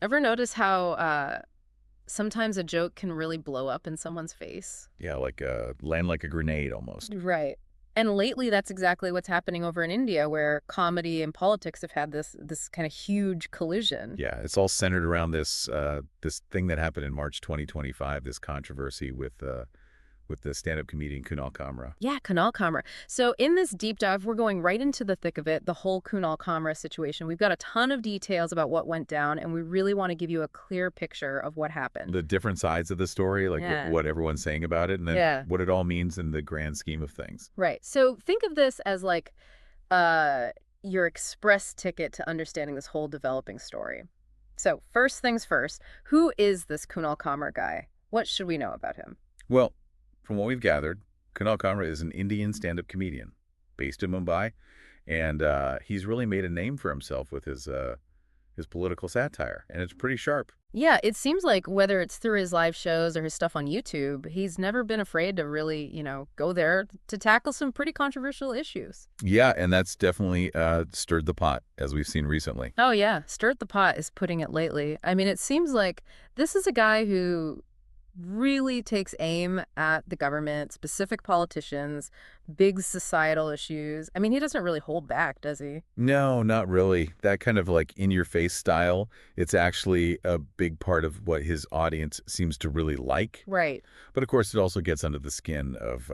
Ever notice how sometimes a joke can really blow up in someone's face? Yeah, like, land like a grenade almost. Right. And lately, that's exactly what's happening over in India, where comedy and politics have had this kind of huge collision. Yeah, it's all centered around this thing that happened in March 2025, this controversy with the stand-up comedian Kunal Kamra. Yeah, Kunal Kamra. So in this deep dive, we're going right into the thick of it, the whole Kunal Kamra situation. We've got a ton of details about what went down, and we really want to give you a clear picture of what happened. The different sides of the story, like Yeah. what everyone's saying about it, and then Yeah. what it all means in the grand scheme of things. Right. So think of this as like uh, your express ticket to understanding this whole developing story. So first things first, who is this Kunal Kamra guy? What should we know about him? Well, from what we've gathered, Kunal Kamra is an Indian stand-up comedian based in Mumbai, and he's really made a name for himself with his political satire, and it's pretty sharp. Yeah, it seems like whether it's through his live shows or his stuff on YouTube, he's never been afraid to really, go there to tackle some pretty controversial issues. Yeah, and that's definitely stirred the pot, as we've seen recently. Oh, yeah. Stirred the pot is putting it lately. I mean, it seems like this is a guy who really takes aim at the government, specific politicians, big societal issues. I mean, he doesn't really hold back, does he? No, not really. That kind of like in-your-face style, it's actually a big part of what his audience seems to really like. Right. But of course, it also gets under the skin of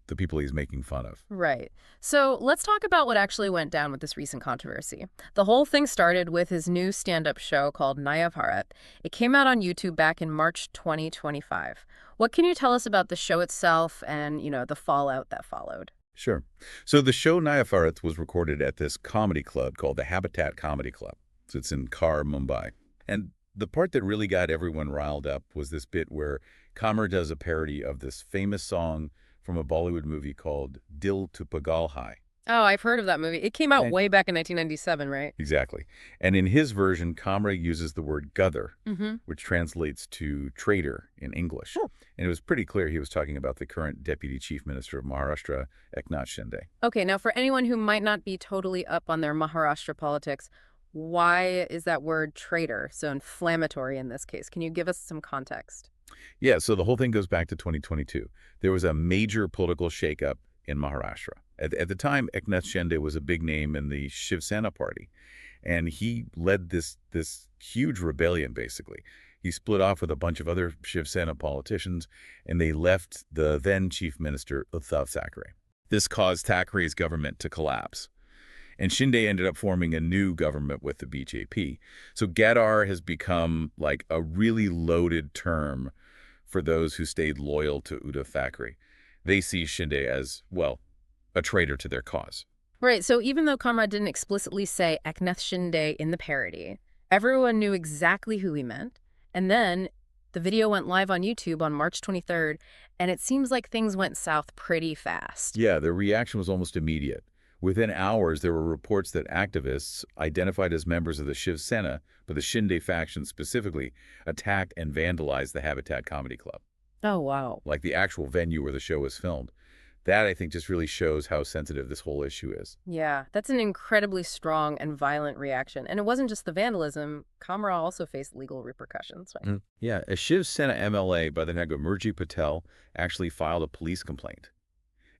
the people he's making fun of. Right. So let's talk about what actually went down with this recent controversy. The whole thing started with his new stand-up show called Naya Bharat. It came out on YouTube back in March 2025. What can you tell us about the show itself and, the fallout that followed? Sure. So the show Naya Bharat was recorded at this comedy club called the Habitat Comedy Club. So it's in Khar, Mumbai. And the part that really got everyone riled up was this bit where Kamar does a parody of this famous song from a Bollywood movie called Dil to Pagal Hai. Oh, I've heard of that movie. It came out And way back in 1997, right? exactly. And in his version, Kamra uses the word gather, Mm-hmm. which translates to traitor in English. And it was pretty clear he was talking about the current Deputy Chief Minister of Maharashtra, Eknath Shinde. Okay, now for anyone who might not be totally up on their Maharashtra politics, why is that word traitor so inflammatory in this case? Can you give us some context? Yeah, so the whole thing goes back to 2022. There was a major political shakeup in Maharashtra. At the time, Eknath Shinde was a big name in the Shiv Sena party, and he led this huge rebellion, basically. He split off with a bunch of other Shiv Sena politicians, and they left the then Chief Minister, Uddhav Thackeray. This caused Thackeray's government to collapse. And Shinde ended up forming a new government with the BJP. So Gadar has become like a really loaded term for those who stayed loyal to Uddhav Thackeray. They see Shinde as, well, a traitor to their cause. Right, so even though Kamra didn't explicitly say Eknath Shinde in the parody, everyone knew exactly who he meant. And then the video went live on YouTube on March 23rd, and it seems like things went south pretty fast. Yeah, the reaction was almost immediate. Within hours, there were reports that activists, identified as members of the Shiv Sena, but the Shinde faction specifically, attacked and vandalized the Habitat Comedy Club, Oh, wow. like the actual venue where the show was filmed. That, I think, just really shows how sensitive this whole issue is. Yeah, that's an incredibly strong and violent reaction. And it wasn't just the vandalism. Kamra also faced legal repercussions, right? Yeah, a Shiv Sena MLA by the name of Murji Patel actually filed a police complaint.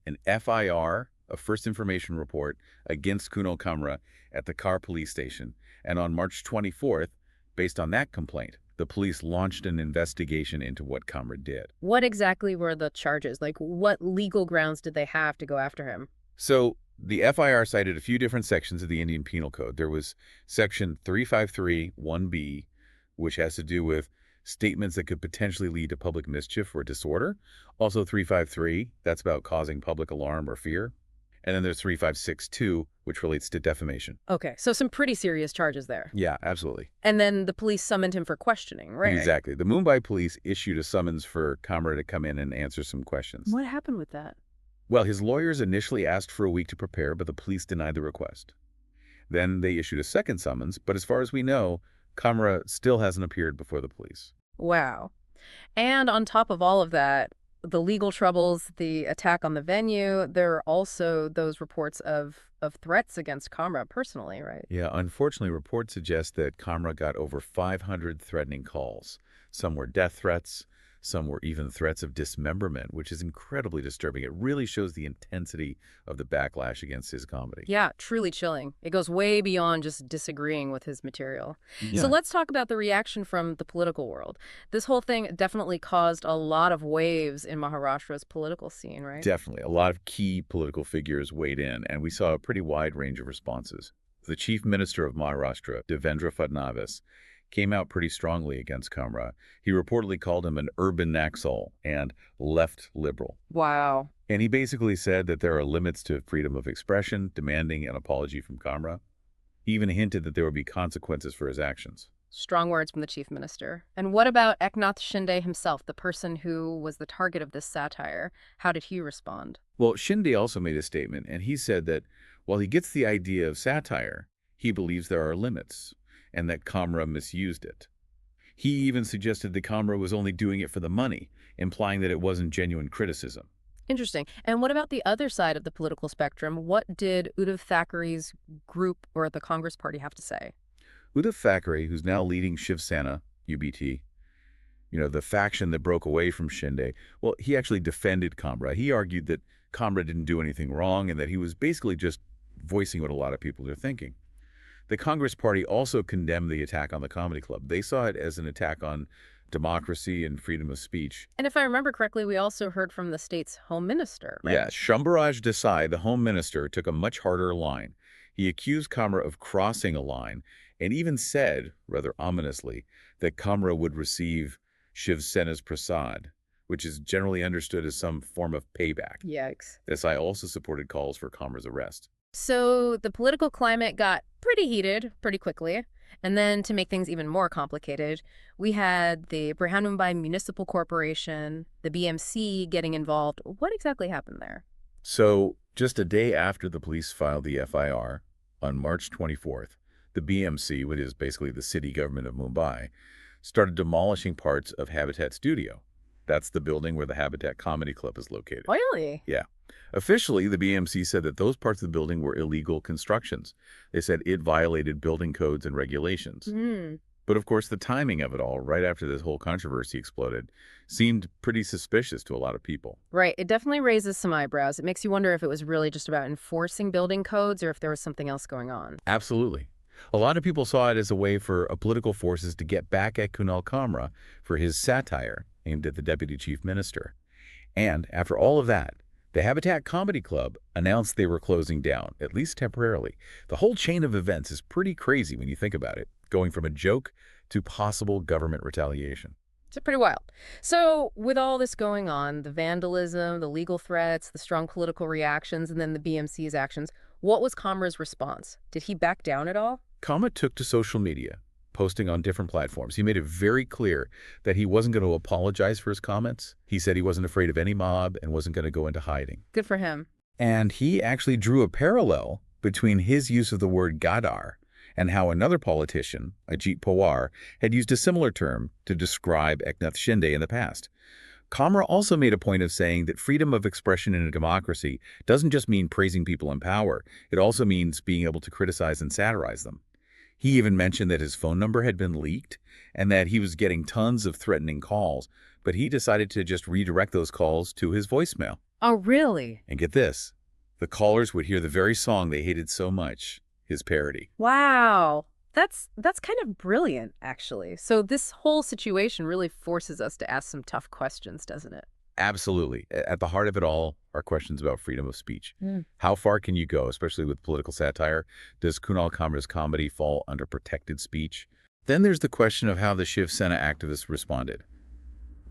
An FIR, a First Information Report, against Kunal Kamra at the Khar police station. And on March 24th, based on that complaint, the police launched an investigation into what Kamra did. What exactly were the charges? Like, what legal grounds did they have to go after him? So the FIR cited a few different sections of the Indian Penal Code. There was Section 353(1)B, which has to do with statements that could potentially lead to public mischief or disorder. Also 353, that's about causing public alarm or fear. And then there's 3562, which relates to defamation. Okay, so some pretty serious charges there. Yeah, absolutely. And then the police summoned him for questioning, right? Exactly. The Mumbai police issued a summons for Kamra to come in and answer some questions. What happened with that? Well, his lawyers initially asked for a week to prepare, but the police denied the request. Then they issued a second summons, but as far as we know, Kamra still hasn't appeared before the police. Wow. And on top of all of that, the legal troubles, the attack on the venue, there are also those reports of threats against Kamra personally, right? Yeah, unfortunately, reports suggest that Kamra got over 500 threatening calls. Some were death threats, some were even threats of dismemberment, which is incredibly disturbing. It really shows the intensity of the backlash against his comedy. Yeah, truly chilling. It goes way beyond just disagreeing with his material. So Yeah, let's talk about the reaction from the political world. This whole thing definitely caused a lot of waves in Maharashtra's political scene, right? definitely. A lot of key political figures weighed in, and we saw a pretty wide range of responses. The chief minister of Maharashtra, Devendra Fadnavis, came out pretty strongly against Kamra. He reportedly called him an urban Naxal and left liberal. Wow. And he basically said that there are limits to freedom of expression, demanding an apology from Kamra. He even hinted that there would be consequences for his actions. Strong words from the chief minister. And what about Eknath Shinde himself, the person who was the target of this satire? How did he respond? Well, Shinde also made a statement, and he said that while he gets the idea of satire, he believes there are limits, and that Kamra misused it. He even suggested that Kamra was only doing it for the money, implying that it wasn't genuine criticism. Interesting. And what about the other side of the political spectrum? What did Uddhav Thackeray's group or the Congress Party have to say? Uddhav Thackeray, who's now leading Shiv Sena, UBT, the faction that broke away from Shinde, well, he actually defended Kamra. He argued that Kamra didn't do anything wrong and that he was basically just voicing what a lot of people are thinking. The Congress Party also condemned the attack on the comedy club. They saw it as an attack on democracy and freedom of speech. And if I remember correctly, we also heard from the state's home minister, right? Yeah, Shambharaj Desai, the home minister, took a much harder line. He accused Kamra of crossing a line and even said, rather ominously, that Kamra would receive Shiv Sena's prasad, which is generally understood as some form of payback. Yikes. Desai also supported calls for Kamra's arrest. So the political climate got pretty heated pretty quickly. And then to make things even more complicated, we had the Brihanmumbai Municipal Corporation, the BMC getting involved. What exactly happened there? So, just a day after the police filed the FIR, on March 24th, the BMC, which is basically the city government of Mumbai, started demolishing parts of Habitat Studio. That's the building where the Habitat Comedy Club is located. Really? Yeah. Officially, the BMC said that those parts of the building were illegal constructions. They said it violated building codes and regulations. But of course, the timing of it all, right after this whole controversy exploded, seemed pretty suspicious to a lot of people. Right. It definitely raises some eyebrows. It makes you wonder if it was really just about enforcing building codes or if there was something else going on. Absolutely. A lot of people saw it as a way for political forces to get back at Kunal Kamra for his satire aimed at the deputy chief minister. And after all of that, the Habitat Comedy Club announced they were closing down, at least temporarily. The whole chain of events is pretty crazy when you think about it, going from a joke to possible government retaliation. It's pretty wild. So with all this going on, the vandalism, the legal threats, the strong political reactions, and then the BMC's actions, what was Kamra's response? Did he back down at all? Kamra took to social media, posting on different platforms. He made it very clear that he wasn't going to apologize for his comments. He said he wasn't afraid of any mob and wasn't going to go into hiding. Good for him. And he actually drew a parallel between his use of the word Gadar and how another politician, Ajit Pawar, had used a similar term to describe Eknath Shinde in the past. Kamra also made a point of saying that freedom of expression in a democracy doesn't just mean praising people in power. It also means being able to criticize and satirize them. He even mentioned that his phone number had been leaked and that he was getting tons of threatening calls, but he decided to just redirect those calls to his voicemail. Oh, really? And get this, the callers would hear the very song they hated so much, his parody. Wow. That's kind of brilliant, actually. So this whole situation really forces us to ask some tough questions, doesn't it? Absolutely. At the heart of it all are questions about freedom of speech. How far can you go, especially with political satire? Does Kunal Kamra's comedy fall under protected speech? Then there's the question of how the Shiv Sena activists responded.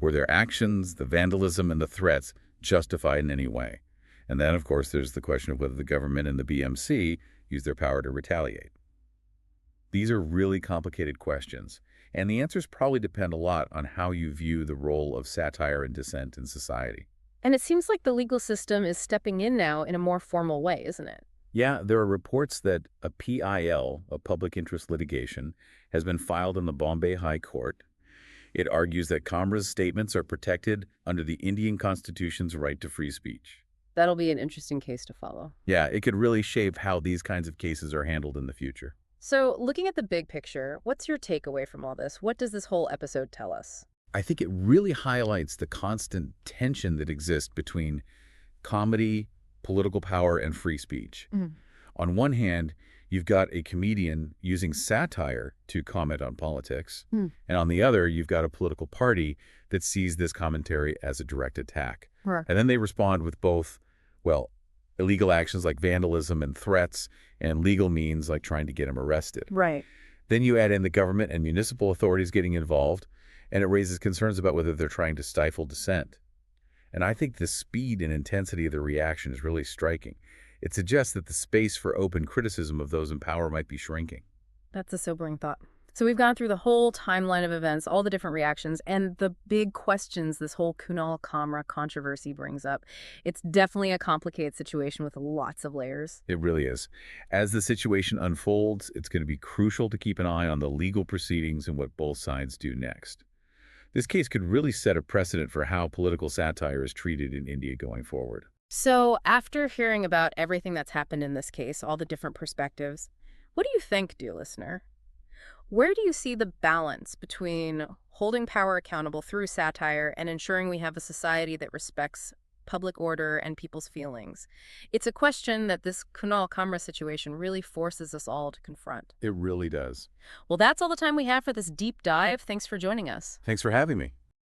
Were their actions, the vandalism, and the threats justified in any way? And then, of course, there's the question of whether the government and the BMC use their power to retaliate. These are really complicated questions, and the answers probably depend a lot on how you view the role of satire and dissent in society. And it seems like the legal system is stepping in now in a more formal way, isn't it? Yeah, there are reports that a PIL, a public interest litigation, has been filed in the Bombay High Court. It argues that Kamra's statements are protected under the Indian Constitution's right to free speech. That'll be an interesting case to follow. Yeah, it could really shape how these kinds of cases are handled in the future. So, looking at the big picture, what's your takeaway from all this? What does this whole episode tell us? I think it really highlights the constant tension that exists between comedy, political power, and free speech. Mm. On one hand, you've got a comedian using satire to comment on politics, Mm. and on the other, you've got a political party that sees this commentary as a direct attack. Right. And then they respond with both, well, illegal actions like vandalism and threats, and legal means like trying to get him arrested. Right. Then you add in the government and municipal authorities getting involved, and it raises concerns about whether they're trying to stifle dissent. And I think the speed and intensity of the reaction is really striking. It suggests that the space for open criticism of those in power might be shrinking. That's a sobering thought. So we've gone through the whole timeline of events, all the different reactions, and the big questions this whole Kunal Kamra controversy brings up. It's definitely a complicated situation with lots of layers. It really is. As the situation unfolds, it's going to be crucial to keep an eye on the legal proceedings and what both sides do next. This case could really set a precedent for how political satire is treated in India going forward. So after hearing about everything that's happened in this case, all the different perspectives, what do you think, dear listener? Where do you see the balance between holding power accountable through satire and ensuring we have a society that respects public order and people's feelings? It's a question that this Kunal Kamra situation really forces us all to confront. It really does. Well, that's all the time we have for this deep dive. Thanks for joining us. Thanks for having me.